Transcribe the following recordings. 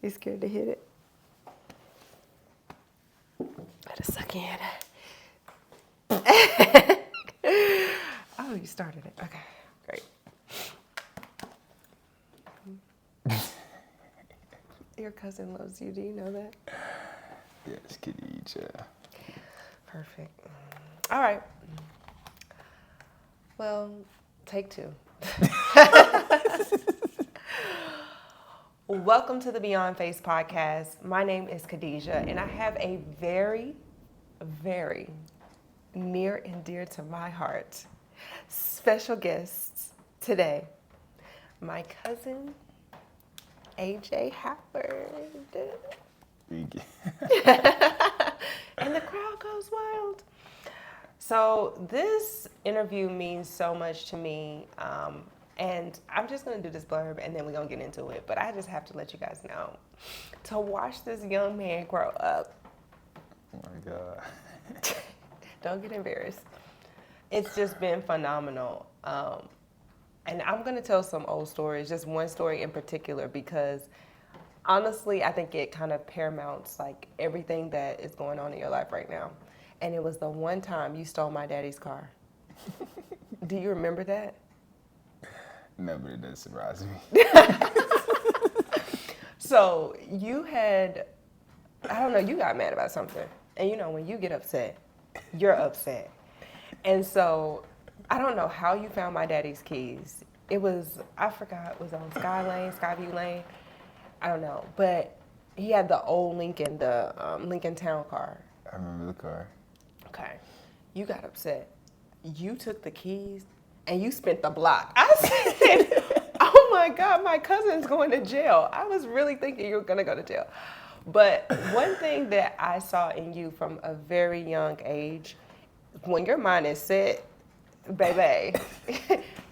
You scared to hit it? Let it suck in. Oh, you started it. Okay, great. Your cousin loves you. Do you know that? Yes, Khadija. Perfect. All right. Well, take two. Welcome to the BeyondFace podcast. My name is Khadija, and I have a very, very near and dear to my heart special guest today. My cousin, AJ Howard. And the crowd goes wild. So this interview means so much to me, and I'm just going to do this blurb and then we're going to get into it. But I just have to let you guys know, to watch this young man grow up. Oh my God. Don't get embarrassed. It's just been phenomenal. And I'm going to tell some old stories, just one story in particular, because honestly, I think it kind of paramounts like everything that is going on in your life right now. And it was the one time you stole my daddy's car. Do you remember that? No, but it does surprise me. So you had, I don't know, you got mad about something. And you know, when you get upset, you're upset. And so I don't know how you found my daddy's keys. It was, I forgot, it was on Skyview Lane. I don't know. But he had the old Lincoln, the Lincoln Town car. I remember the car. Okay. You got upset. You took the keys and you spent the block. I said, oh my God, my cousin's going to jail. I was really thinking you were going to go to jail. But one thing that I saw in you from a very young age, when your mind is set, baby,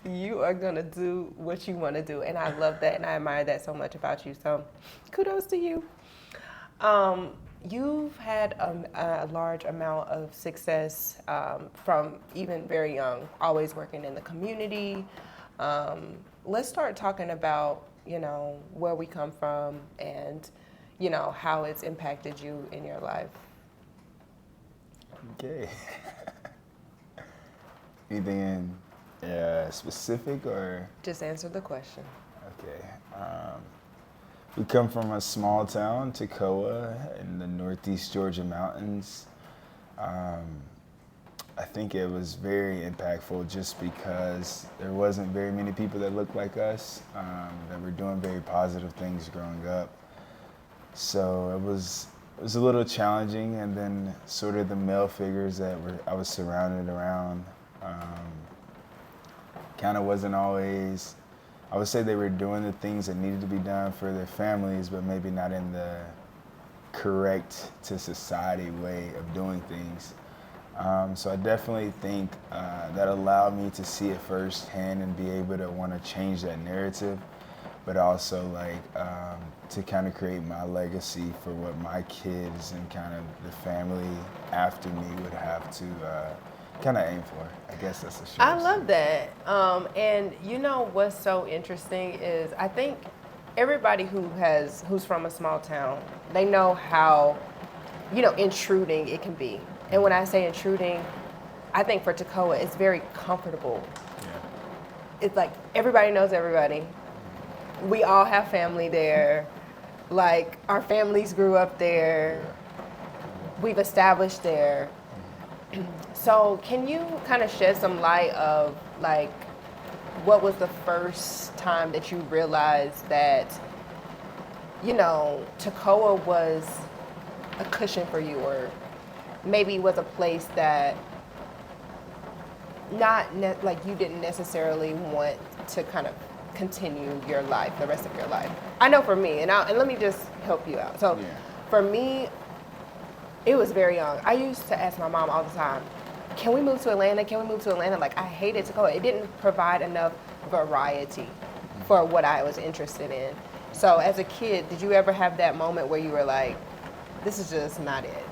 you are going to do what you want to do. And I love that and I admire that so much about you. So kudos to you. You've had a large amount of success from even very young, always working in the community. Let's start talking about, you know, where we come from and, you know, how it's impacted you in your life. Okay. Anything in specific or? Just answer the question. Okay. We come from a small town, Toccoa, in the northeast Georgia mountains. I think it was very impactful just because there wasn't very many people that looked like us, that were doing very positive things growing up. So it was a little challenging, and then sort of the male figures that I was surrounded around kind of wasn't always, I would say they were doing the things that needed to be done for their families, but maybe not in the correct to society way of doing things. So I definitely think that allowed me to see it firsthand and be able to want to change that narrative, but also like to kind of create my legacy for what my kids and kind of the family after me would have to kind of aim for. I guess that's the short I love that. And you know what's so interesting is I think everybody who's from a small town, they know how, you know, intruding it can be. And when I say intruding, I think for Toccoa, it's very comfortable. Yeah. It's like everybody knows everybody. We all have family there. Like our families grew up there. We've established there. So can you kind of shed some light of like, what was the first time that you realized that, you know, Toccoa was a cushion for you, or maybe was a place that like you didn't necessarily want to kind of continue your life, the rest of your life? I know for me, and let me just help you out. So for me, it was very young. I used to ask my mom all the time, can we move to Atlanta? Can we move to Atlanta? Like, I hated Toccoa. It didn't provide enough variety for what I was interested in. So as a kid, did you ever have that moment where you were like, this is just not it?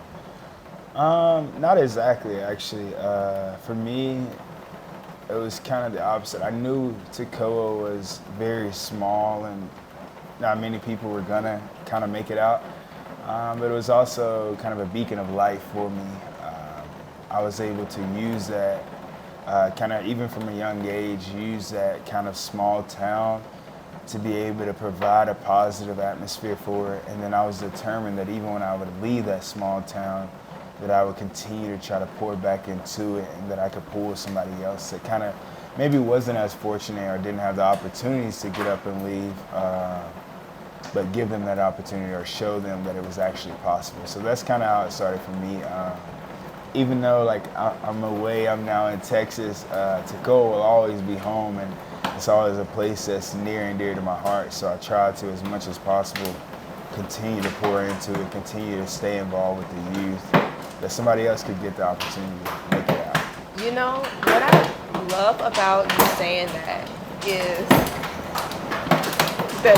Not exactly, actually. For me, it was kind of the opposite. I knew Toccoa was very small and not many people were gonna kind of make it out. But it was also kind of a beacon of life for me. I was able to use that kind of, even from a young age, use that kind of small town to be able to provide a positive atmosphere for it. And then I was determined that even when I would leave that small town, that I would continue to try to pour back into it, and that I could pull somebody else that kind of maybe wasn't as fortunate or didn't have the opportunities to get up and leave, but give them that opportunity or show them that it was actually possible. So that's kind of how it started for me. Even though like I'm away, I'm now in Texas, Tacoma will always be home, and it's always a place that's near and dear to my heart. So I try to, as much as possible, continue to pour into it, continue to stay involved with the youth, that somebody else could get the opportunity to make it out. You know, what I love about you saying that is that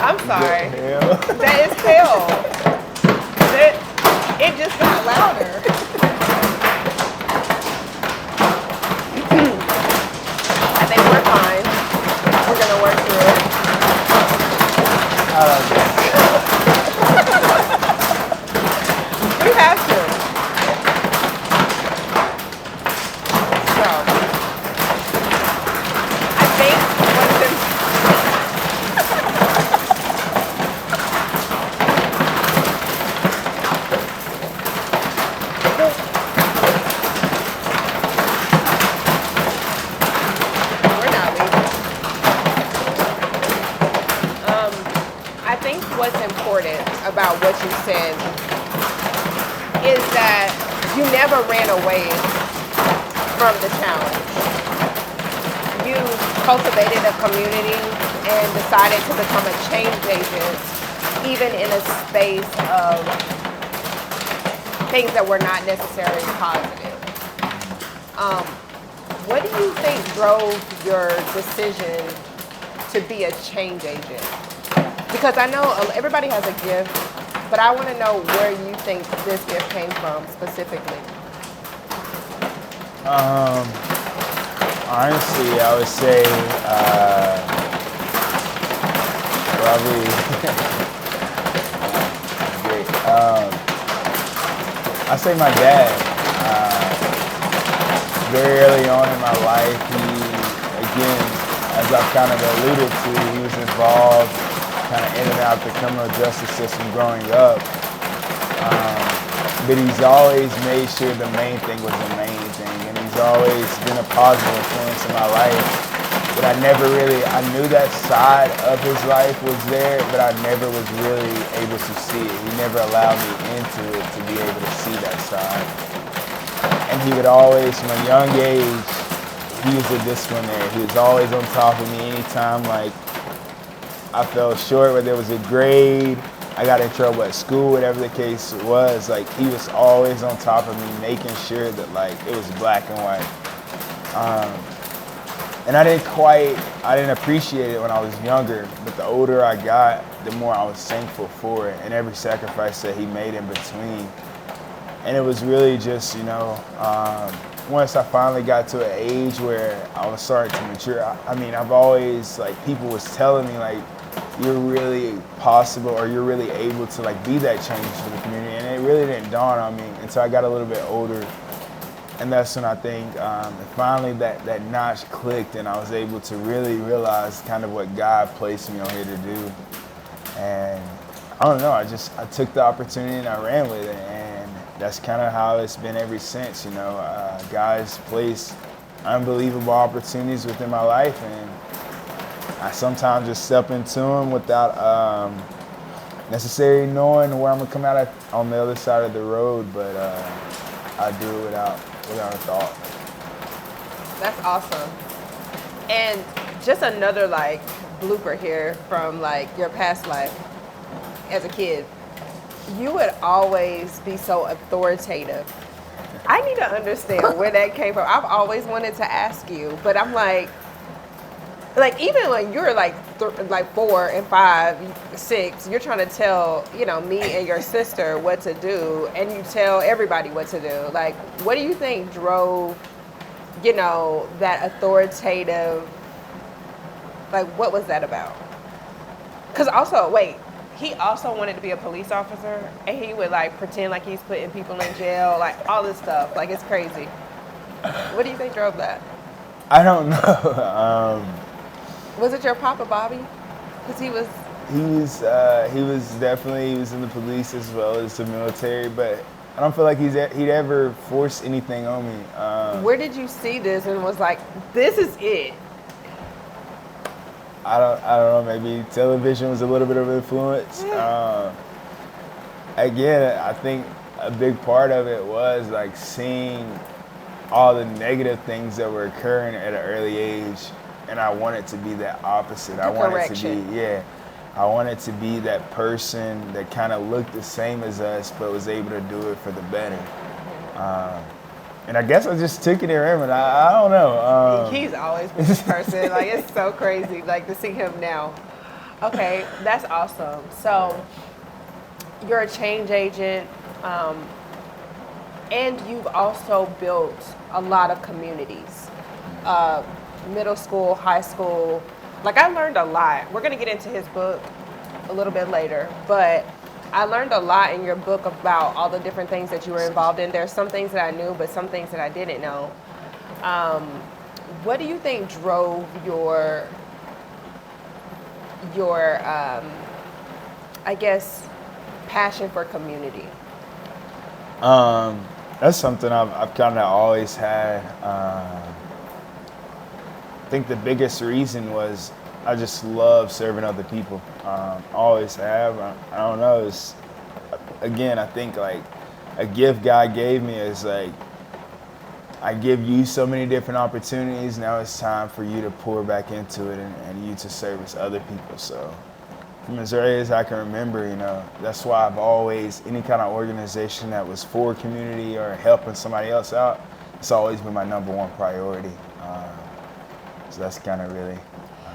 I'm sorry. That is hell. It just got louder. I think we're fine. We're gonna work through it. I like that. We have to. So, I think what's in we're not leaving. I think what's important about what you said is that you never ran away from the challenge. You cultivated a community and decided to become a change agent, even in a space of things that were not necessarily positive. What do you think drove your decision to be a change agent? Because I know everybody has a gift, but I want to know where you think this gift came from specifically. Honestly, I would say probably great. I say my dad. Very early on in my life, he, again, as I've kind of alluded to, he was involved kind of in and out the criminal justice system growing up. But he's always made sure the main thing was the main thing, and he's always been a positive influence in my life. But I knew that side of his life was there, but I never was really able to see it. He never allowed me into it to be able to see that side. And he would always, from a young age, he was a disciplinary. He was always on top of me anytime, like, I fell short, whether it was a grade, I got in trouble at school, whatever the case was, like, he was always on top of me, making sure that, like, it was black and white. And I didn't appreciate it when I was younger, but the older I got, the more I was thankful for it and every sacrifice that he made in between. And it was really just, once I finally got to an age where I was starting to mature, I've always, like, people was telling me, like, you're really possible, or you're really able to, like, be that change for the community. And it really didn't dawn on me until I got a little bit older. And that's when I think finally that notch clicked, and I was able to really realize kind of what God placed me on here to do. And I don't know, I took the opportunity and I ran with it. And that's kind of how it's been ever since, God's placed unbelievable opportunities within my life, and I sometimes just step into them without necessarily knowing where I'm gonna come out on the other side of the road, but I do it without a thought. That's awesome. And just another, like, blooper here from, like, your past life as a kid. You would always be so authoritative. I need to understand where that came from. I've always wanted to ask you, but I'm like even when you're like 4 and 5, 6, you're trying to tell, me and your sister what to do, and you tell everybody what to do. Like, what do you think drove you know, that authoritative, like, what was that about? Because also, wait, he also wanted to be a police officer, and he would, like, pretend like he's putting people in jail, like, all this stuff. Like, it's crazy. What do you think drove that? I don't know. Was it your papa, Bobby? Because he was... He was in the police as well as the military, but I don't feel like he'd ever force anything on me. Where did you see this and was like, this is it? I don't know. Maybe television was a little bit of influence. Again, I think a big part of it was like seeing all the negative things that were occurring at an early age, and I wanted to be that opposite. I wanted to be that person that kind of looked the same as us, but was able to do it for the better. And I guess I just took it in him, and I don't know. He's always been this person. Like, it's so crazy, like, to see him now. Okay, that's awesome. So, you're a change agent, and you've also built a lot of communities. Middle school, high school. Like, I learned a lot. We're going to get into his book a little bit later, but I learned a lot in your book about all the different things that you were involved in. There's some things that I knew, but some things that I didn't know. What do you think drove your I guess, passion for community? That's something I've kind of always had. I think the biggest reason was I just love serving other people. Always have. I don't know. Again, I think like a gift God gave me is like, I give you so many different opportunities. Now it's time for you to pour back into it and you to service other people. So from as early as I can remember, you know, that's why I've always, any kind of organization that was for community or helping somebody else out, it's always been my number one priority. So that's kind of really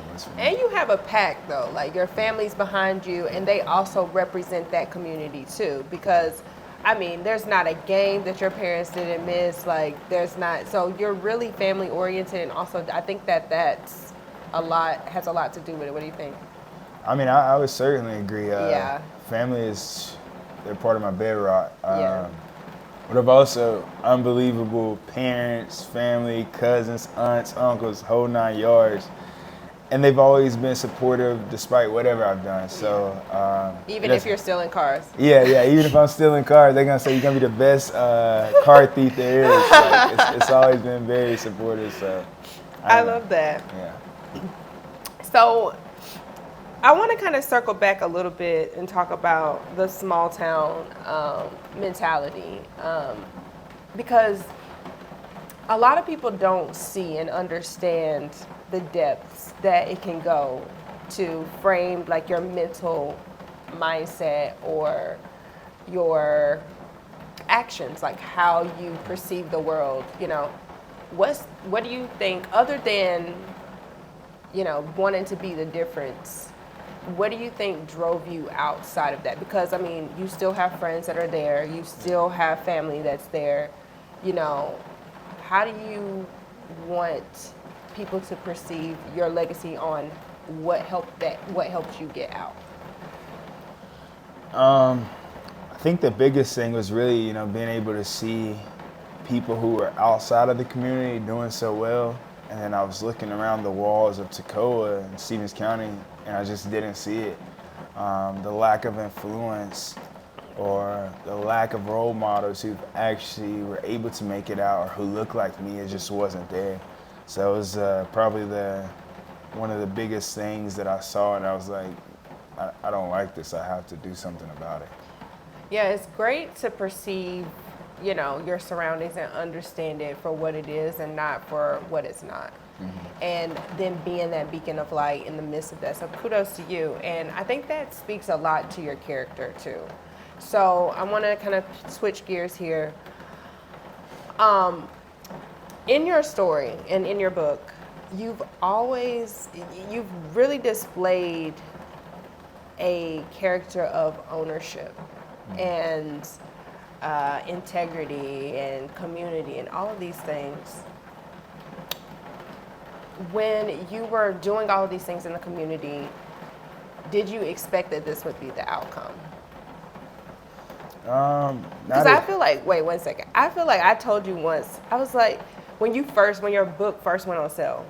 what's for me. And you have a pack, though. Like, your family's behind you, and they also represent that community, too. Because, I mean, there's not a game that your parents didn't miss. Like, there's not. So you're really family-oriented, and also I think that's has a lot to do with it. What do you think? I mean, I would certainly agree. Yeah. Family they're part of my bedrock. Yeah. But I've also unbelievable parents, family, cousins, aunts, uncles, whole 9 yards. And they've always been supportive despite whatever I've done. So even if you're stealing cars. Yeah. Even if I'm stealing cars, they're gonna say you're gonna be the best car thief there is. Like, it's always been very supportive. So I love that. Yeah. So I want to kind of circle back a little bit and talk about the small town mentality, because a lot of people don't see and understand the depths that it can go to frame like your mental mindset or your actions, like how you perceive the world. You know, what do you think, other than, you know, wanting to be the difference? What do you think drove you outside of that? Because, I mean, you still have friends that are there. You still have family that's there. You know, how do you want people to perceive your legacy on what helped you get out? I think the biggest thing was really, you know, being able to see people who were outside of the community doing so well. And then I was looking around the walls of Toccoa and Stevens County, and I just didn't see it. The lack of influence or the lack of role models who actually were able to make it out or who looked like me, it just wasn't there. So it was probably one of the biggest things that I saw, and I was like, I don't like this. I have to do something about it. Yeah, it's great to perceive, you know, your surroundings and understand it for what it is and not for what it's not. Mm-hmm. And then being that beacon of light in the midst of that. So kudos to you. And I think that speaks a lot to your character too. So I want to kind of switch gears here. In your story and in your book, you've really displayed a character of ownership and integrity and community and all of these things. When you were doing all of these things in the community, did you expect that this would be the outcome? Because I feel like, wait 1 second. I feel like I told you once, I was like, when your book first went on sale,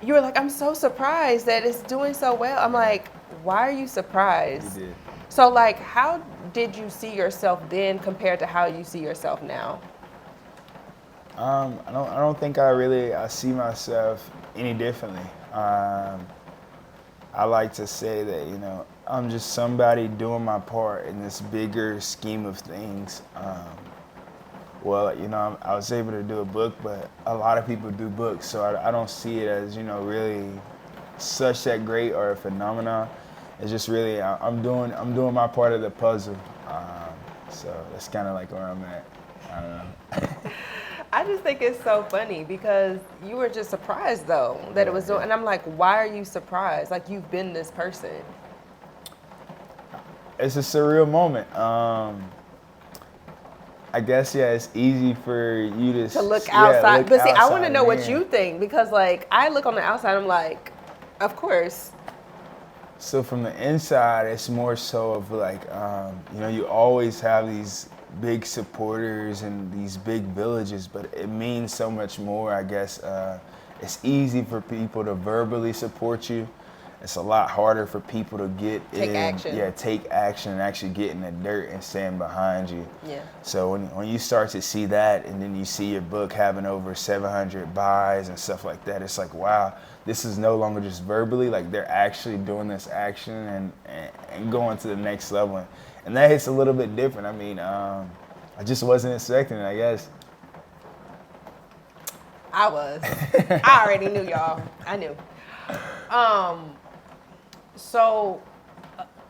you were like, I'm so surprised that it's doing so well. I'm like, why are you surprised? You did. So like, how did you see yourself then compared to how you see yourself now? I don't think I see myself any differently. I like to say that, I'm just somebody doing my part in this bigger scheme of things. I was able to do a book, but a lot of people do books, so I don't see it as, really such that great or a phenomenon. It's just really, I'm doing my part of the puzzle. So that's kind of like where I'm at. I don't know. I just think it's so funny because you were just surprised though that it was doing, and I'm like, why are you surprised? Like, you've been this person. It's a surreal moment. I guess, it's easy for you to Look outside. Look but see, I outside want to know what in. you think because like, I look on the outside, I'm like, of course. So from the inside, it's more so of like, you always have these big supporters and these big villages, but it means so much more, I guess. It's easy for people to verbally support you. It's a lot harder for people to take action and actually get in the dirt and stand behind you. Yeah. So when you start to see that, and then you see your book having over 700 buys and stuff like that, it's like, wow, this is no longer just verbally, like they're actually doing this action and going to the next level. And that hits a little bit different. I mean, I just wasn't expecting it, I guess. I was. I already knew, y'all. I knew. So,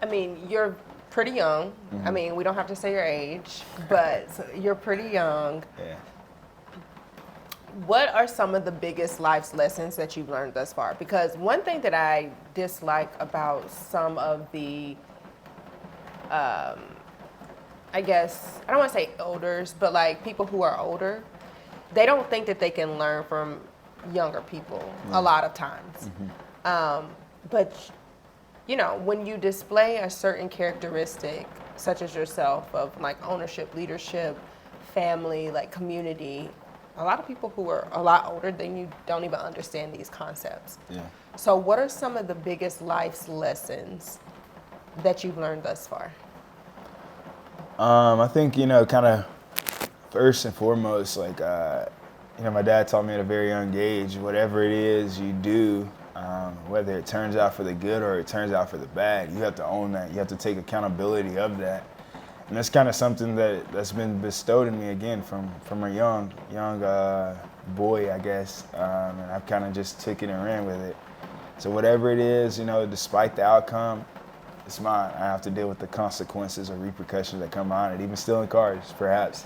I mean, you're pretty young. Mm-hmm. I mean, we don't have to say your age, but you're pretty young. Yeah. What are some of the biggest life lessons that you've learned thus far? Because one thing that I dislike about some of the, I guess, I don't want to say elders, but like people who are older, they don't think that they can learn from younger people a lot of times. Mm-hmm. But, when you display a certain characteristic, such as yourself, of like ownership, leadership, family, like community, a lot of people who are a lot older than you don't even understand these concepts. Yeah. So what are some of the biggest life's lessons that you've learned thus far? I think, kind of first and foremost, like, my dad taught me at a very young age, whatever it is you do, whether it turns out for the good or it turns out for the bad, you have to own that. You have to take accountability of that. And that's kind of something that's been bestowed in me again from a young boy, I guess. And I've kind of just took it and ran with it. So whatever it is, despite the outcome, it's mine. I have to deal with the consequences or repercussions that come on it, even stealing cars, perhaps.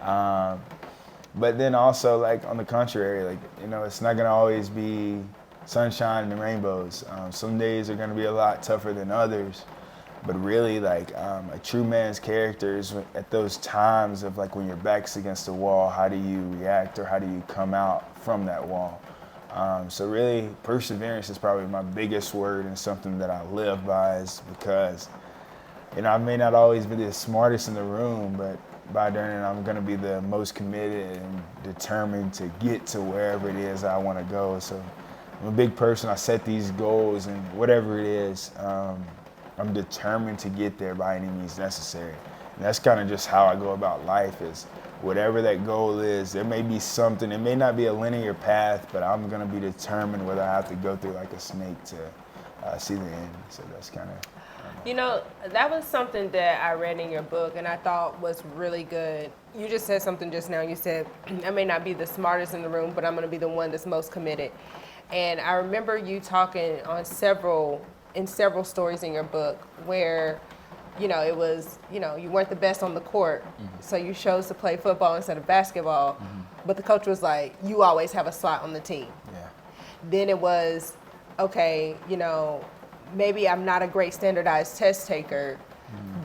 But then also, like, on the contrary, like, it's not going to always be sunshine and rainbows. Some days are going to be a lot tougher than others. But really, like, a true man's character is at those times of, like, when your back's against the wall, how do you react or how do you come out from that wall? So really, perseverance is probably my biggest word and something that I live by, is because, I may not always be the smartest in the room, but by doing it, I'm going to be the most committed and determined to get to wherever it is I want to go. So I'm a big person. I set these goals, and whatever it is, I'm determined to get there by any means necessary. And that's kind of just how I go about life, is whatever that goal is, there may be something, it may not be a linear path, but I'm going to be determined whether I have to go through like a snake to see the end. So that's kind of... that was something that I read in your book and I thought was really good. You just said something just now. You said, I may not be the smartest in the room, but I'm going to be the one that's most committed. And I remember you talking on several stories in your book where, it was, you weren't the best on the court, so you chose to play football instead of basketball, but the coach was like, you always have a slot on the team. Yeah. Then it was, okay, maybe I'm not a great standardized test taker,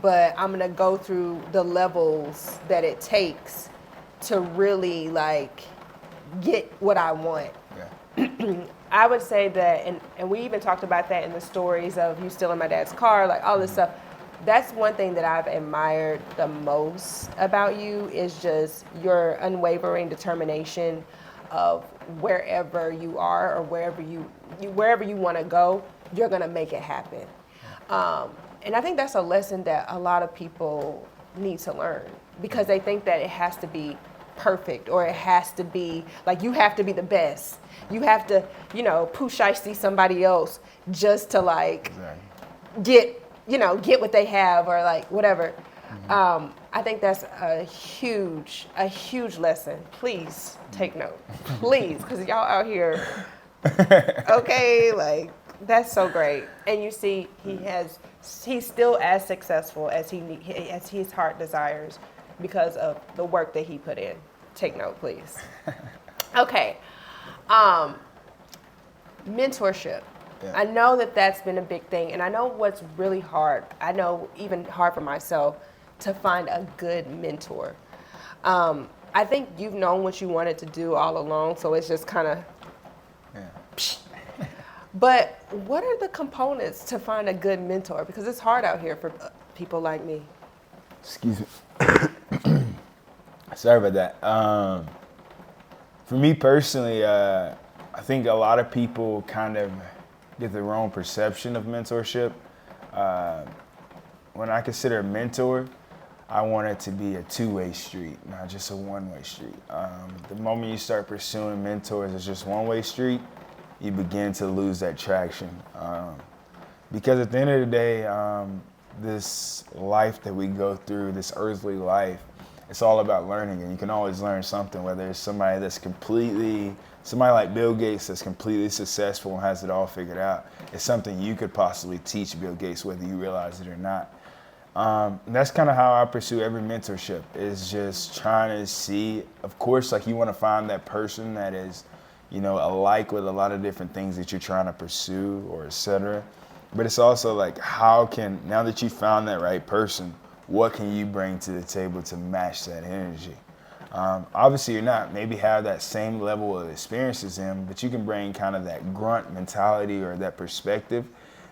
but I'm going to go through the levels that it takes to really, like, get what I want. I would say that, and we even talked about that in the stories of you stealing my dad's car, like all this stuff. That's one thing that I've admired the most about you is just your unwavering determination of wherever you are or wherever you want to go, you're gonna make it happen. And I think that's a lesson that a lot of people need to learn because they think that it has to be perfect or it has to be like you have to be the best. You have to, see somebody else just to like get what they have or like whatever. I think that's a huge lesson. Please take note, please, because y'all out here, okay, like that's so great. And you see, he's still as successful as as his heart desires because of the work that he put in. Take note, please. Okay, mentorship. Yeah. I know that that's been a big thing, and I know what's really hard. I know even hard for myself to find a good mentor. I think you've known what you wanted to do all along, so it's just kind of. Yeah. But what are the components to find a good mentor? Because it's hard out here for people like me. Excuse me. Sorry about that. For me personally, I think a lot of people kind of get the wrong perception of mentorship. When I consider a mentor, I want it to be a two-way street, not just a one-way street. The moment you start pursuing mentors as just one-way street, you begin to lose that traction. Because at the end of the day, this life that we go through, this earthly life, it's all about learning, and you can always learn something, whether it's somebody like Bill Gates that's completely successful and has it all figured out. It's something you could possibly teach Bill Gates, whether you realize it or not. And that's kind of how I pursue every mentorship, is just trying to see, of course, like you want to find that person that is, alike with a lot of different things that you're trying to pursue or et cetera. But it's also like, now that you found that right person, what can you bring to the table to match that energy? Obviously, you're not maybe have that same level of experience as him, but you can bring kind of that grunt mentality or that perspective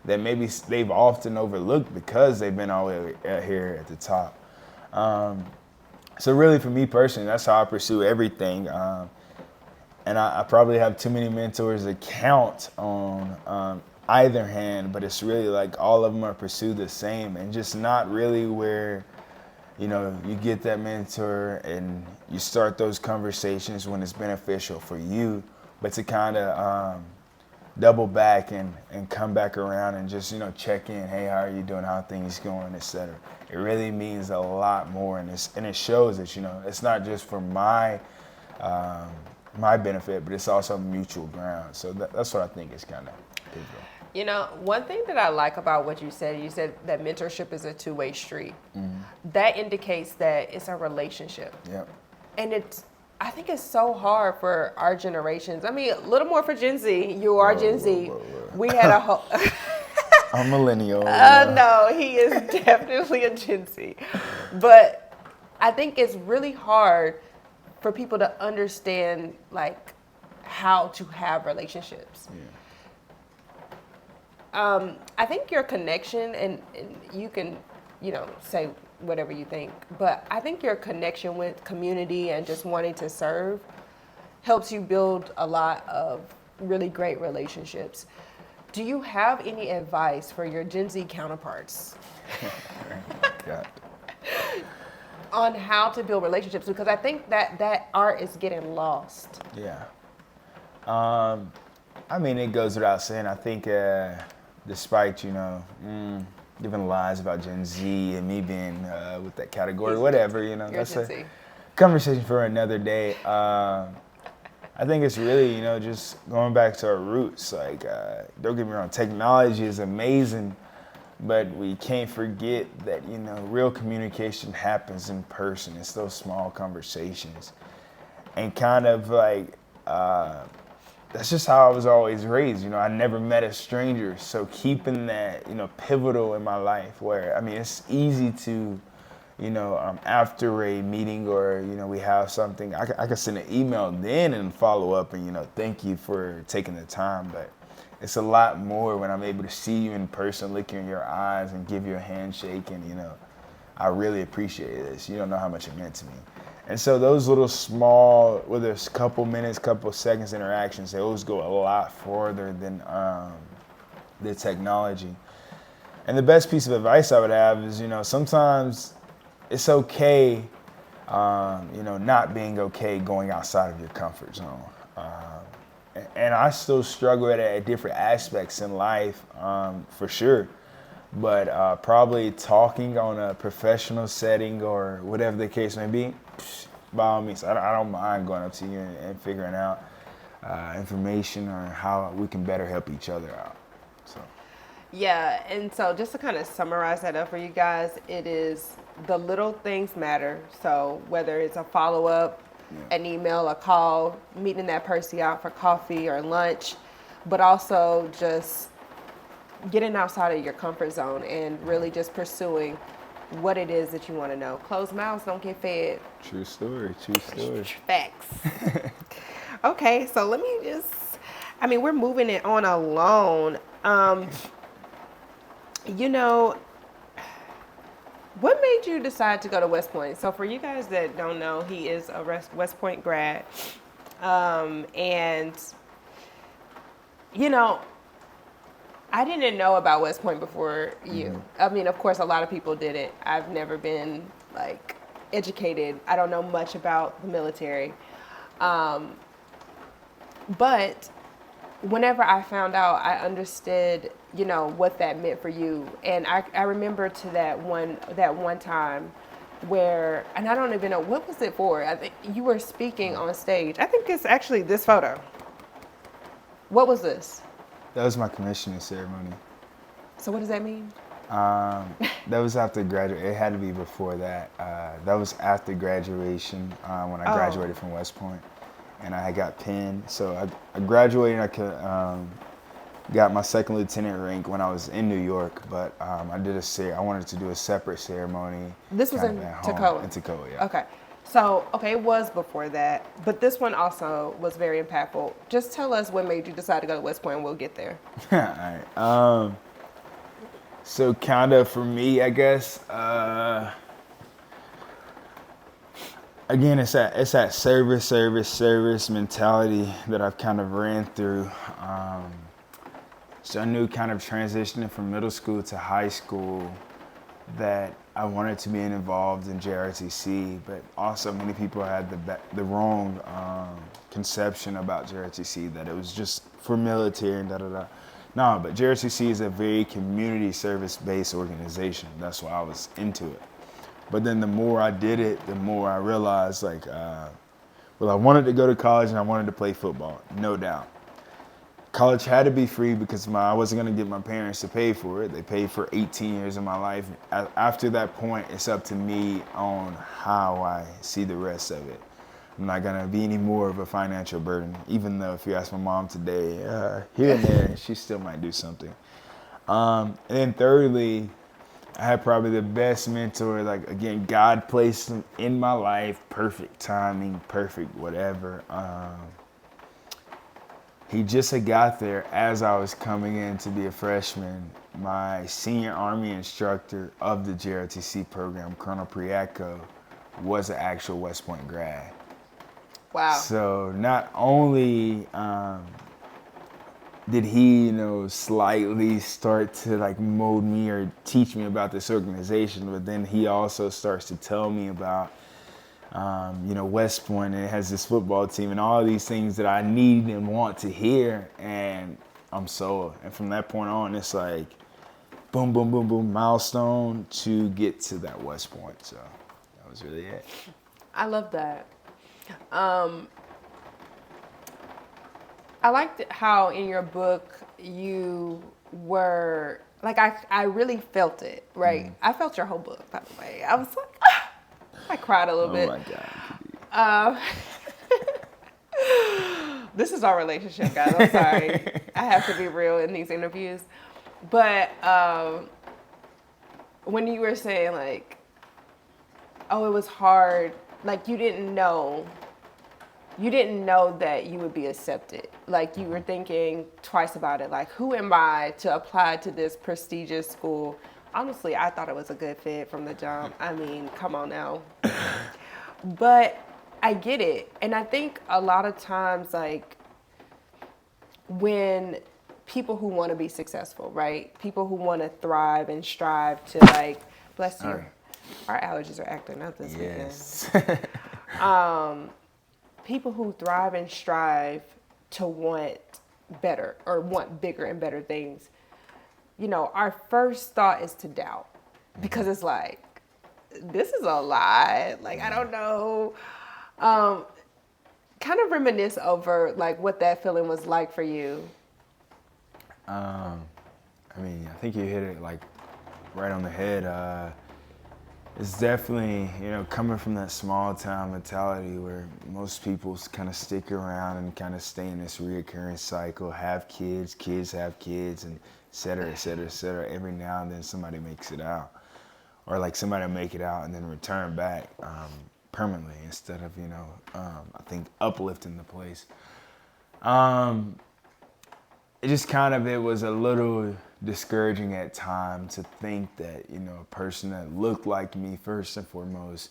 that maybe they've often overlooked because they've been all the way here at the top. So really, for me personally, that's how I pursue everything. And I probably have too many mentors to count on either hand, but it's really like all of them are pursued the same, and just not really where, you get that mentor and you start those conversations when it's beneficial for you, but to kind of double back and come back around and just, check in. Hey, how are you doing? How are things going, et cetera. It really means a lot more, and it shows that, it's not just for my benefit, but it's also mutual ground. So that's what I think is kind of pivotal. One thing that I like about what you said that mentorship is a two-way street. Mm-hmm. That indicates that it's a relationship. Yep. And I think it's so hard for our generations. I mean, a little more for Gen Z. You are Gen Z. Whoa. We had a whole... I'm millennial. No, he is definitely a Gen Z. But I think it's really hard for people to understand, like, how to have relationships. Yeah. I think your connection, and you can, say whatever you think, but I think your connection with community and just wanting to serve helps you build a lot of really great relationships. Do you have any advice for your Gen Z counterparts on how to build relationships? Because I think that art is getting lost. Yeah. I mean, it goes without saying. I think despite, giving lies about Gen Z and me being with that category, whatever, that's a conversation for another day. I think it's really, just going back to our roots. Like, don't get me wrong, technology is amazing, but we can't forget that, real communication happens in person. It's those small conversations. And kind of like, that's just how I was always raised. I never met a stranger. So keeping that, pivotal in my life where, it's easy to, after a meeting or, we have something, I can send an email then and follow up and, thank you for taking the time. But it's a lot more when I'm able to see you in person, look you in your eyes and give you a handshake and, I really appreciate this. You don't know how much it meant to me. And so those little small, whether it's a couple minutes, couple seconds interactions, they always go a lot farther than the technology. And the best piece of advice I would have is, sometimes it's okay, not being okay going outside of your comfort zone. And I still struggle at different aspects in life, for sure. But probably talking on a professional setting or whatever the case may be, by all means, I don't mind going up to you and figuring out information or how we can better help each other out. So. Yeah, and so just to kind of summarize that up for you guys, it is the little things matter. So whether it's a follow-up, an email, a call, meeting that person out for coffee or lunch, but also just getting outside of your comfort zone and really just pursuing what it is that you want to know. Closed mouths don't get fed. True story. Facts. Okay, so let me we're moving it on along. What made you decide to go to West Point? So for you guys that don't know, he is a West Point grad. And, I didn't know about West Point before you. Mm-hmm. I mean, of course, a lot of people didn't. I've never been, educated. I don't know much about the military. But whenever I found out, I understood, what that meant for you. And I remember to that one time where, and I don't even know, what was it for? I think you were speaking on stage. I think it's actually this photo. What was this? That was my commissioning ceremony. So what does that mean? That was after graduation. It had to be before that. That was after graduation when I graduated from West Point. And I got pinned. So I graduated. I got my second lieutenant rank when I was in New York, but I wanted to do a separate ceremony. This was in Tacoma? In Tacoma, yeah. Okay. So, it was before that, but this one also was very impactful. Just tell us what made you decide to go to West Point and we'll get there. All right. So kind of for me, I guess, again, it's that service mentality that I've kind of ran through. So I knew kind of transitioning from middle school to high school that I wanted to be involved in JROTC, but also many people had the wrong conception about JROTC, that it was just for military and da-da-da. No, but JROTC is a very community service-based organization. That's why I was into it. But then the more I did it, the more I realized, I wanted to go to college and I wanted to play football, no doubt. College had to be free because I wasn't going to get my parents to pay for it. They paid for 18 years of my life. After that point, it's up to me on how I see the rest of it. I'm not going to be any more of a financial burden, even though if you ask my mom today, here and there, she still might do something. And then thirdly, I had probably the best mentor. Again, God placed him in my life, perfect timing, perfect whatever. He just had got there as I was coming in to be a freshman. My senior Army instructor of the JROTC program, Colonel Priatko, was an actual West Point grad. Wow. So not only did he, slightly start to mold me or teach me about this organization, but then he also starts to tell me about West Point, and it has this football team and all these things that I need and want to hear, and I'm sold. And from that point on, it's boom, boom, boom, boom, milestone to get to that West Point. So that was really it. I love that. I liked how in your book you were, I really felt it, right? Mm. I felt your whole book, by the way. I was I cried a little bit. Oh my God. This is our relationship, guys. I'm sorry. I have to be real in these interviews. But when you were saying oh, it was hard. Like you didn't know that you would be accepted. Like you were thinking twice about it. Like, who am I to apply to this prestigious school? Honestly, I thought it was a good fit from the jump. I mean, come on now. But I get it. And I think a lot of times, like, when people who want to be successful, right? People who want to thrive and strive to, like, bless you. Our allergies are acting up this weekend. People who thrive and strive to want better or want bigger and better things, you know, our first thought is to doubt because it's like, this is a lot. Like, I don't know. Kind of reminisce over like what that feeling was like for you. I mean, I think you hit it like right on the head. It's definitely, you know, coming from that small town mentality where most people kind of stick around and kind of stay in this reoccurring cycle, have kids, kids have kids, and et cetera, et cetera, et cetera. Every now and then somebody makes it out. Or like somebody will make it out and then return back permanently instead of, you know, I think uplifting the place. It just kind of, it was a little discouraging at times to think that, you know, a person that looked like me first and foremost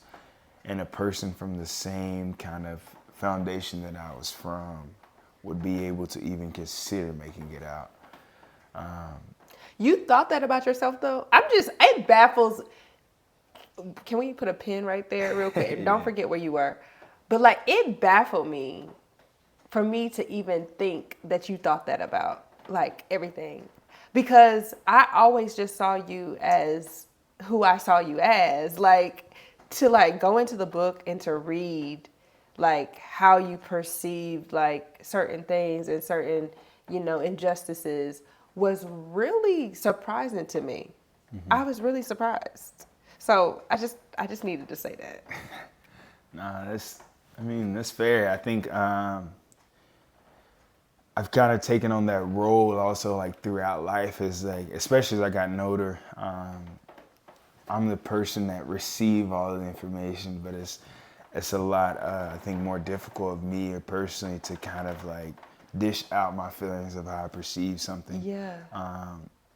and a person from the same kind of foundation that I was from would be able to even consider making it out. You thought that about yourself though? It baffles. Can we put a pin right there real quick? Don't forget where you were. But like, it baffled me for me to even think that you thought that about like everything. Because I always just saw you as who I saw you as. Like, to like go into the book and to read like how you perceived like certain things and certain, you know, injustices was really surprising to me. Mm-hmm. I was really surprised. So I just needed to say that. Nah, that's fair. I think I've kind of taken on that role also like throughout life as like, especially as I gotten older. I'm the person that receive all the information, but it's a lot, I think, more difficult of me personally to kind of like dish out my feelings of how I perceive something. Yeah.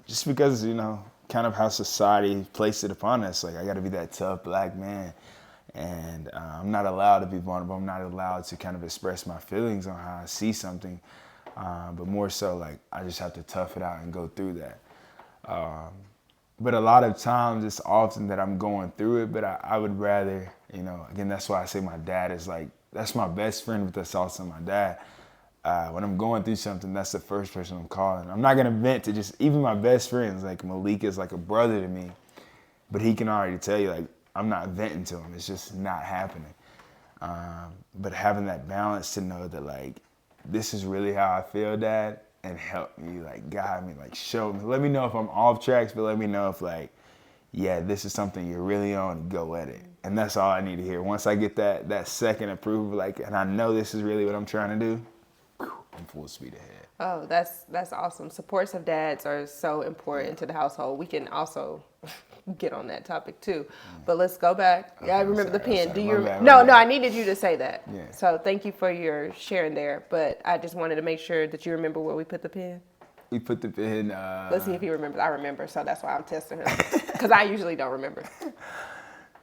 Just because, you know, kind of how society placed it upon us. Like, I got to be that tough black man. And I'm not allowed to be vulnerable. I'm not allowed to kind of express my feelings on how I see something. But more so, like, I just have to tough it out and go through that. But a lot of times, it's often that I'm going through it, but I would rather, you know, again, that's why I say my dad is like, that's my best friend, but that's also my dad. When I'm going through something, that's the first person I'm calling. I'm not going to vent to just, even my best friends, like Malik is like a brother to me, but he can already tell you, like, I'm not venting to him. It's just not happening. But having that balance to know that, like, this is really how I feel, Dad, and help me, like, guide me, like, show me. Let me know if I'm off tracks, but let me know if, like, yeah, this is something you're really on, go at it. And that's all I need to hear. Once I get that second approval, like, and I know this is really what I'm trying to do, I'm full speed ahead. Oh, that's awesome. Supports of dads are so important to the household. We can also get on that topic too. But let's go back. Okay, I remember the pen. Do you? No, I needed you to say that. Yeah. So thank you for your sharing there. But I just wanted to make sure that you remember where we put the pen. We put the pen. Let's see if he remembers. I remember, so that's why I'm testing him because I usually don't remember.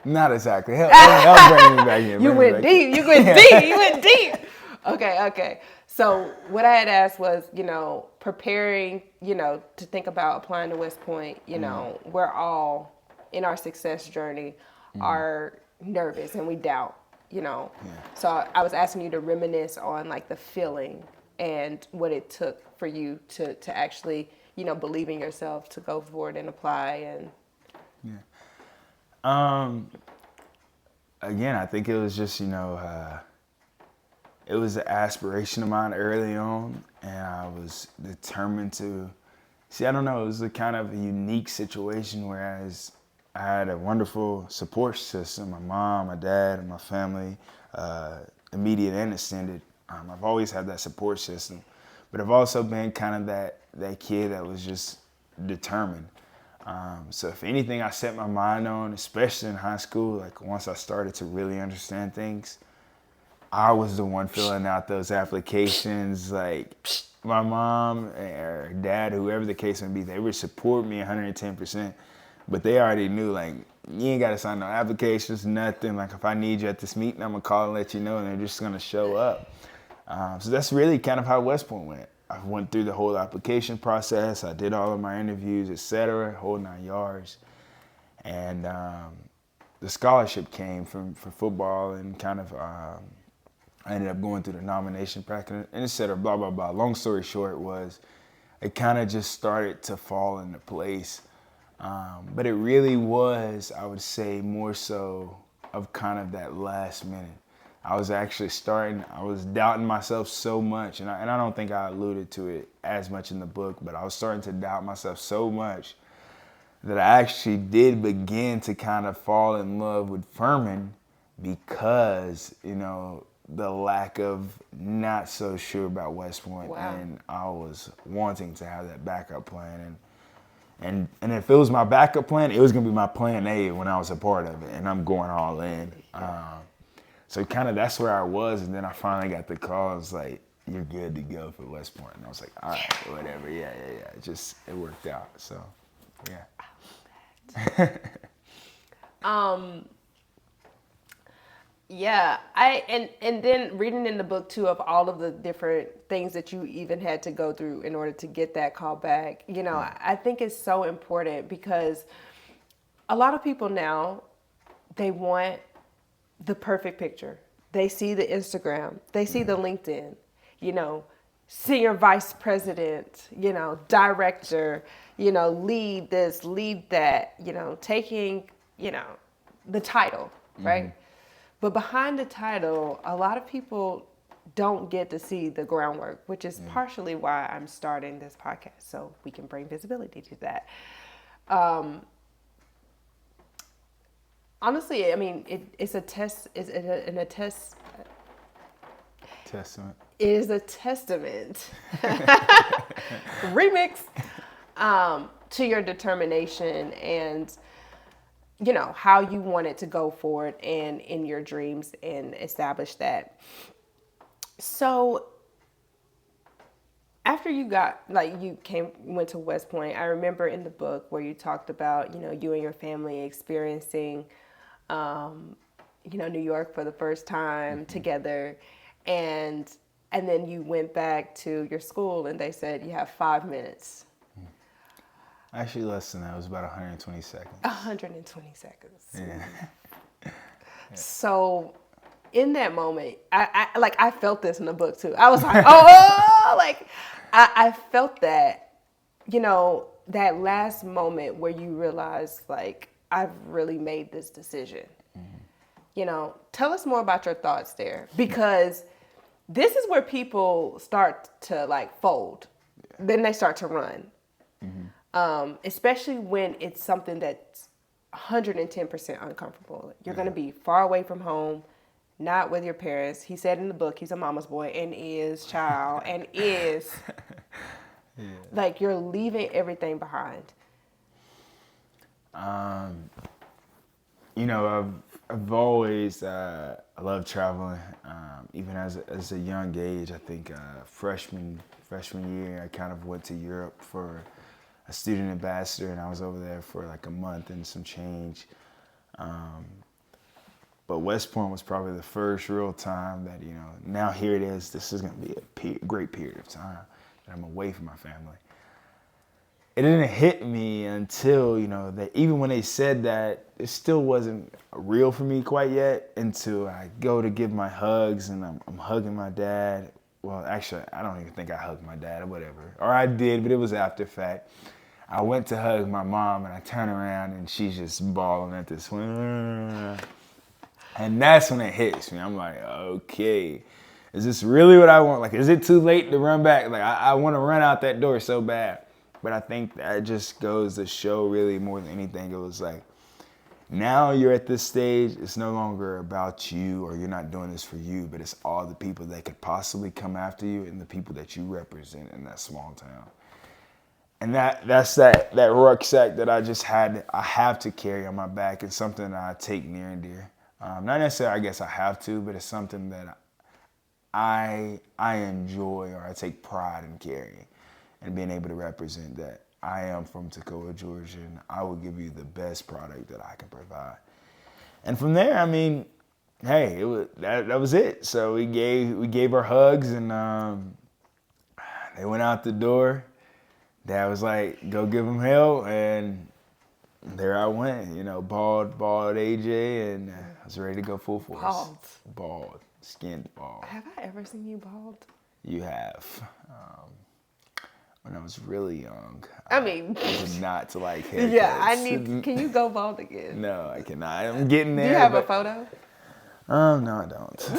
Not exactly. Help bring me back in. You went deep. You went deep. Okay. So what I had asked was, you know, preparing, you know, to think about applying to West Point. You know, we're all in our success journey are nervous and we doubt, you know. Yeah. So I was asking you to reminisce on like the feeling and what it took for you to actually, you know, believe in yourself to go forward and apply and. Yeah. Again, I think it was just, you know, it was an aspiration of mine early on, and I was determined to, I don't know, it was a kind of a unique situation whereas I had a wonderful support system, my mom, my dad, and my family, immediate and extended. I've always had that support system, but I've also been kind of that kid that was just determined. So if anything I set my mind on, especially in high school, like once I started to really understand things, I was the one filling out those applications. Like my mom or dad, whoever the case may be, they would support me 110%. But they already knew, like, you ain't got to sign no applications, nothing. Like, if I need you at this meeting, I'm going to call and let you know, and they're just going to show up. So that's really kind of how West Point went. I went through the whole application process. I did all of my interviews, etc., whole 9 yards. And the scholarship came for football, and kind of I ended up going through the nomination bracket, and etc., blah, blah, blah. Long story short was it kind of just started to fall into place. But it really was, I would say, more so of kind of that last minute. I was actually I was doubting myself so much, and I don't think I alluded to it as much in the book, but I was starting to doubt myself so much that I actually did begin to kind of fall in love with Furman because, you know, the lack of not so sure about West Point. Wow. And I was wanting to have that backup plan. And if it was my backup plan, it was going to be my plan A when I was a part of it, and I'm going all in. So kind of that's where I was, and then I finally got the call. I was like, you're good to go for West Point. And I was like, all right, whatever, yeah. It worked out, so, yeah. Yeah, and then reading in the book too of all of the different things that you even had to go through in order to get that call back. You know, I think it's so important because a lot of people now, they want the perfect picture. They see the Instagram, they see the LinkedIn, you know, senior vice president, you know, director, you know, lead this, lead that, you know, taking, you know, the title, right? But behind the title, a lot of people don't get to see the groundwork, which is partially why I'm starting this podcast, so we can bring visibility to that. Honestly, I mean, it's a test. Testament. It is a testament. Remix. To your determination and, you know, how you wanted to go forward and in your dreams and establish that. So after you went to West Point, I remember in the book where you talked about, you know, you and your family experiencing, you know, New York for the first time together. And then you went back to your school and they said you have 5 minutes. Actually, less than that. It was about 120 seconds. 120 seconds. Yeah. So in that moment, I felt this in the book too. I was like, oh, like I felt that, you know, that last moment where you realize like, I've really made this decision. You know, tell us more about your thoughts there, because this is where people start to like fold. Then they start to run. Especially when it's something that's 110% uncomfortable. You're going to be far away from home, not with your parents. He said in the book, he's a mama's boy and is child and is. Like you're leaving everything behind. You know, I've always, I love traveling. Even as a young age, I think freshman year, I kind of went to Europe for a student ambassador, and I was over there for like a month and some change. But West Point was probably the first real time that, you know, now here it is, this is going to be a great period of time that I'm away from my family. It didn't hit me until, you know, that even when they said that, it still wasn't real for me quite yet until I go to give my hugs and I'm hugging my dad. Well, actually, I don't even think I hugged my dad or whatever. Or I did, but it was after fact. I went to hug my mom and I turn around and she's just bawling at this one. And that's when it hits me. I'm like, okay, is this really what I want? Like, is it too late to run back? Like, I want to run out that door so bad. But I think that just goes to show really more than anything. It was like, now you're at this stage, it's no longer about you or you're not doing this for you, but it's all the people that could possibly come after you and the people that you represent in that small town. And that's that rucksack that I have to carry on my back. It's something that I take near and dear. Not necessarily, I guess I have to, but it's something that I enjoy, or I take pride in carrying, and being able to represent that I am from Toccoa, Georgia, and I will give you the best product that I can provide. And from there, I mean, hey, that was it. So we gave our hugs, and they went out the door. Dad was like, "Go give him hell," and there I went. Bald AJ, and I was ready to go full force. Bald, skinned bald. Have I ever seen you bald? You have. When I was really young. I mean, I did not like haircuts. Yeah, can you go bald again? No, I cannot. I'm getting there. Do you have a photo? No, I don't.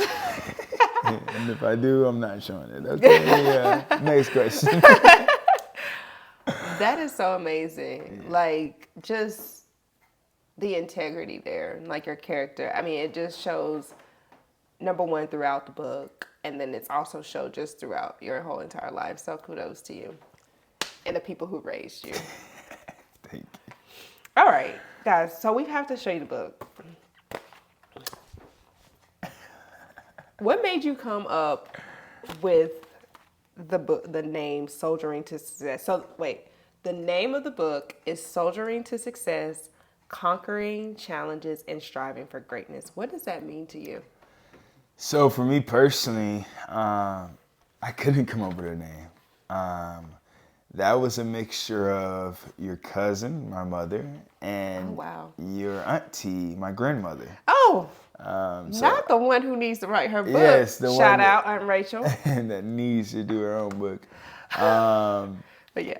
And if I do, I'm not showing it. Okay, next question. That is so amazing. Yeah. Like, just the integrity there, like your character. I mean, it just shows, number one, throughout the book, and then it's also showed just throughout your whole entire life. So kudos to you and the people who raised you. Thank you. All right, guys, so we have to show you the book. What made you come up with the book, the name Soldiering to Success? So wait, the name of the book is Soldiering to Success, Conquering Challenges and Striving for Greatness. What does that mean to you? So for me personally, I couldn't come up with a name. That was a mixture of your cousin, my mother, and your auntie, my grandmother. Oh, not the one who needs to write her book. Yes, the one. Shout out, Aunt Rachel. That needs to do her own book. But yeah.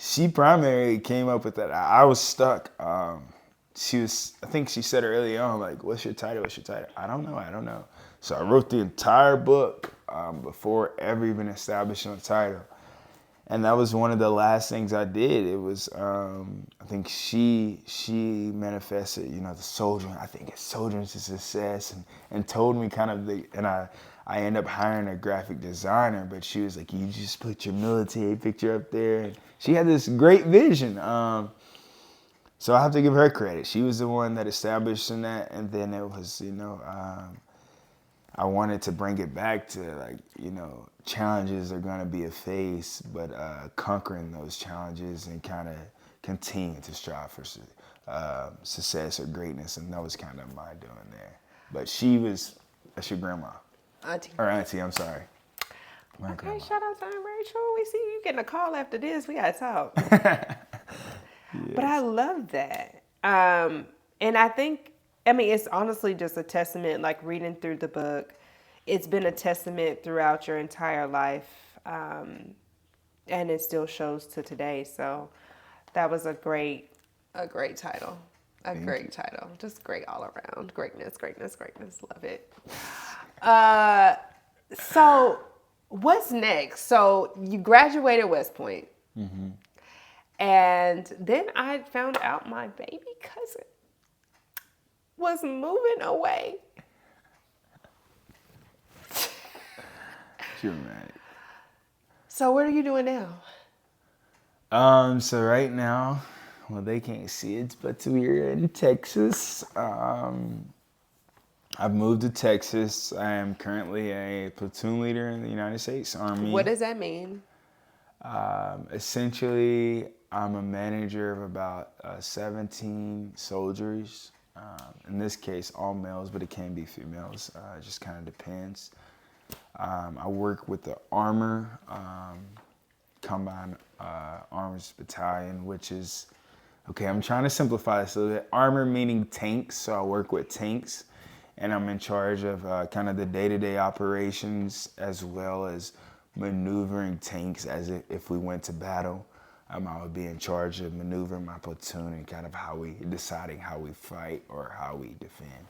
She primarily came up with that. I was stuck. I think she said early on, like, what's your title? I don't know. So I wrote the entire book before ever even establishing a title. And that was one of the last things I did. It was, I think she manifested, the soldiering. I think it's soldiering to success, and told me kind of and I ended up hiring a graphic designer, but she was like, you just put your military picture up there. And she had this great vision. So I have to give her credit. She was the one that established in that, and then it was, I wanted to bring it back to challenges are gonna be a phase, but conquering those challenges and kind of continue to strive for success or greatness, and that was kind of my doing there. But that's your grandma. Auntie, I'm sorry. My okay, grandma. Shout out to Aunt Rachel. We see you getting a call after this. We gotta talk. Yes. But I love that. And I think, it's honestly just a testament, like reading through the book, it's been a testament throughout your entire life. And it still shows to today. So that was a great title. Great title. Just great all around. Greatness. Love it. So what's next? So you graduated West Point. Mm-hmm. And then I found out my baby cousin was moving away. Dramatic. So what are you doing now? So right now, well, they can't see it, but we're in Texas. I've moved to Texas. I am currently a platoon leader in the United States Army. What does that mean? Essentially, I'm a manager of about 17 soldiers. In this case, all males, but it can be females. It just kind of depends. I work with the Combined Arms Battalion, which is, I'm trying to simplify this. So the armor meaning tanks, so I work with tanks, and I'm in charge of kind of the day-to-day operations as well as maneuvering tanks as if we went to battle. I would be in charge of maneuvering my platoon and kind of deciding how we fight or how we defend.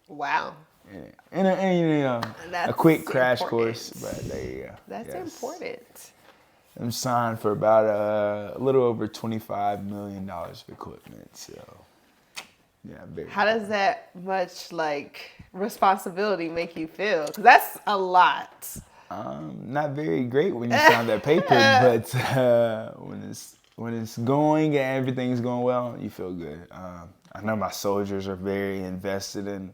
Wow. And a quick crash course, but there you go. That's important. I'm signed for about a little over $25 million of equipment. So, yeah. How does that much responsibility make you feel? Because that's a lot. Not very great when you sign that paper, but when it's going and everything's going well, you feel good. I know my soldiers are very invested in,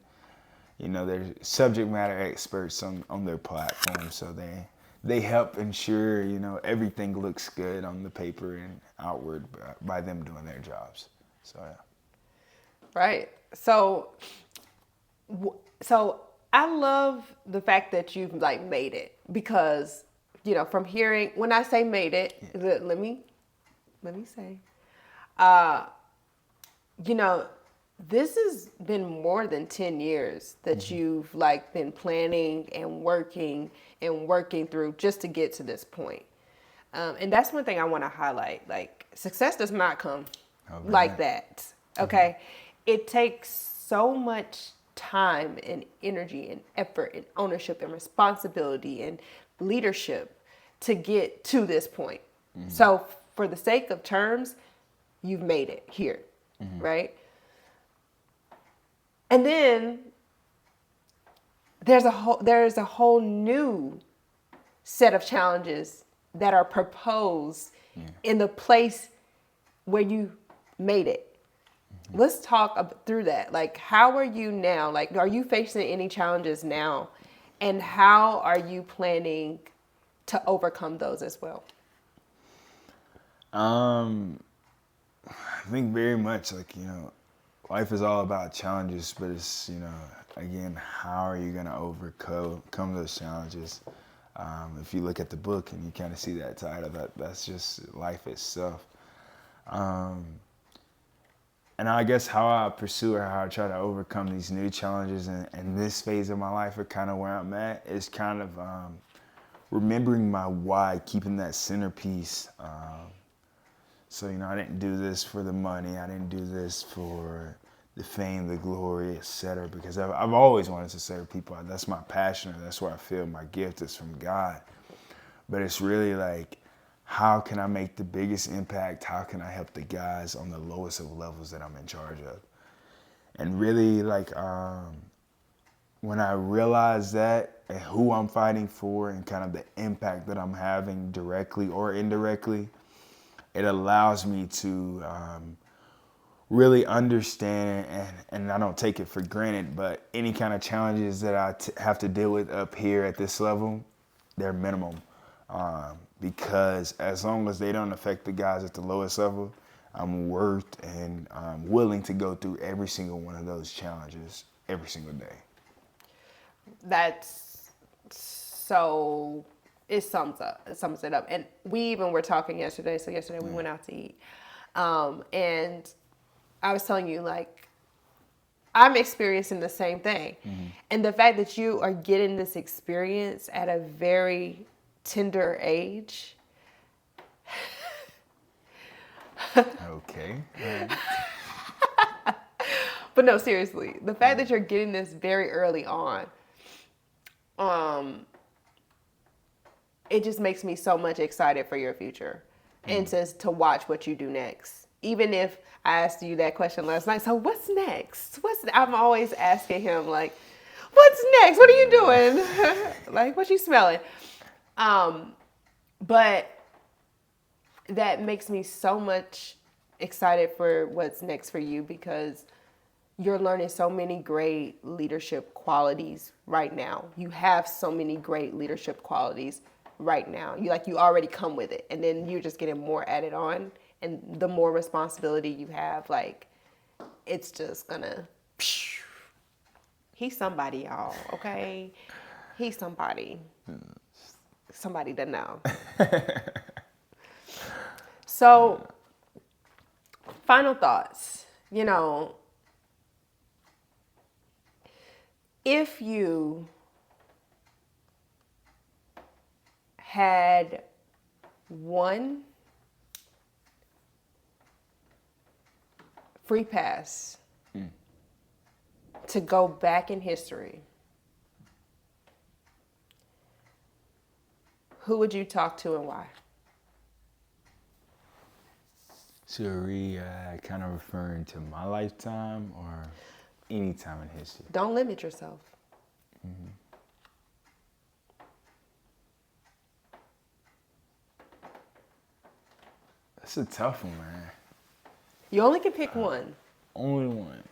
they're subject matter experts on their platform, so they help ensure, everything looks good on the paper and outward by them doing their jobs. So, yeah. Right. So I love the fact that you've like made it because, from hearing, when I say made it, let me say, this has been more than 10 years that you've like been planning and working through just to get to this point. And that's one thing I want to highlight. Like, success does not come like that. Okay. It takes so much time and energy and effort and ownership and responsibility and leadership to get to this point. So for the sake of terms, you've made it here, right? And then there's a whole new set of challenges that are proposed in the place where you made it. Let's talk through that. Like, how are you now? Like, are you facing any challenges now? And how are you planning to overcome those as well? I think very much like, life is all about challenges, but it's, again, how are you going to overcome those challenges? If you look at the book and you kind of see that title, that's just life itself. And I guess how I pursue or how I try to overcome these new challenges in this phase of my life, or kind of where I'm at, is kind of remembering my why, keeping that centerpiece. So, I didn't do this for the money. I didn't do this for the fame, the glory, etc. Because I've always wanted to serve people. That's my passion. That's where I feel my gift is from God. But it's really like, how can I make the biggest impact? How can I help the guys on the lowest of levels that I'm in charge of? And really, like, when I realize that and who I'm fighting for and kind of the impact that I'm having directly or indirectly, it allows me to really understand, and I don't take it for granted, but any kind of challenges that I have to deal with up here at this level, they're minimum. Because as long as they don't affect the guys at the lowest level, I'm worth and willing to go through every single one of those challenges every single day. That's so, it sums it up. And we even were talking yesterday. So yesterday we went out to eat. And I was telling you, like, I'm experiencing the same thing. And the fact that you are getting this experience at a very tender age. Okay. But no, seriously, the fact that you're getting this very early on, it just makes me so much excited for your future and to watch what you do next. Even if I asked you that question last night, so what's next? I'm always asking him, like, what's next? What are you doing? Like, what you smelling? But that makes me so much excited for what's next for you, because you're learning so many great leadership qualities right now. You have so many great leadership qualities right now. You already come with it, and then you're just getting more added on. And the more responsibility you have, like, it's just gonna. He's somebody, y'all. Okay, he's somebody. Somebody to know. So, final thoughts. If you had one free pass to go back in history, who would you talk to and why? So are we kind of referring to my lifetime or any time in history? Don't limit yourself. That's a tough one, man. You only can pick one. Only one.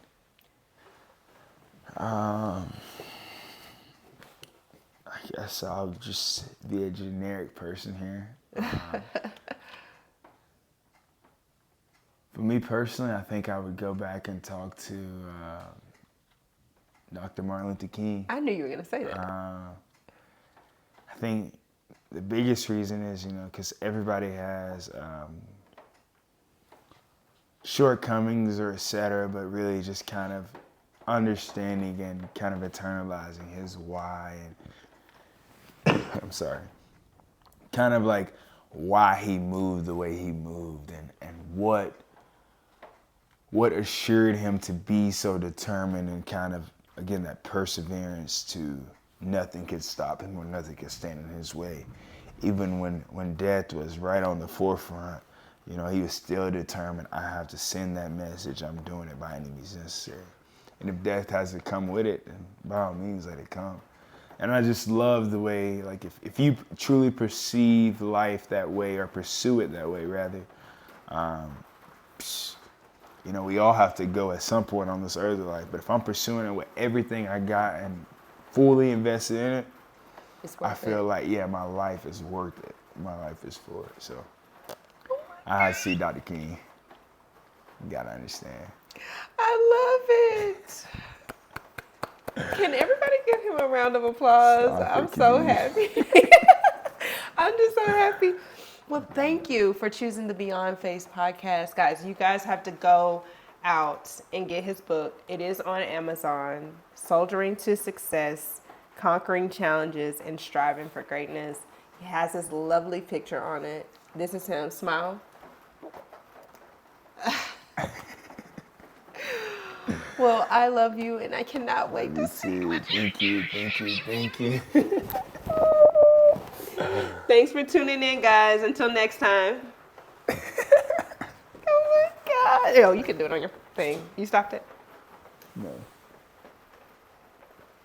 I guess I'll just be a generic person here. For me personally, I think I would go back and talk to Dr. Martin Luther King. I knew you were going to say that. I think the biggest reason is, because everybody has shortcomings or et cetera, but really just kind of understanding and kind of internalizing his why and I'm sorry, kind of like why he moved the way he moved and what assured him to be so determined and kind of, again, that perseverance to nothing could stop him or nothing could stand in his way. Even when death was right on the forefront, he was still determined, I have to send that message. I'm doing it by any means necessary. And if death has to come with it, then by all means, let it come. And I just love the way, like, if you truly perceive life that way, or pursue it that way, rather, we all have to go at some point on this earthly life. But if I'm pursuing it with everything I got and fully invested in it, I feel like, my life is worth it. My life is for it. So I had to see Dr. King. You gotta understand. I love it. Can everybody give him a round of applause? I'm so happy. I'm just so happy. Well, thank you for choosing the BeyondFace podcast. Guys, you guys have to go out and get his book. It is on Amazon, Soldiering to Success, Conquering Challenges and Striving for Greatness. He has this lovely picture on it. This is him. Smile. Well, I love you, and I cannot wait to see you. Thank you. Thanks for tuning in, guys. Until next time. Oh, my God. Oh, you can do it on your thing. You stopped it? No.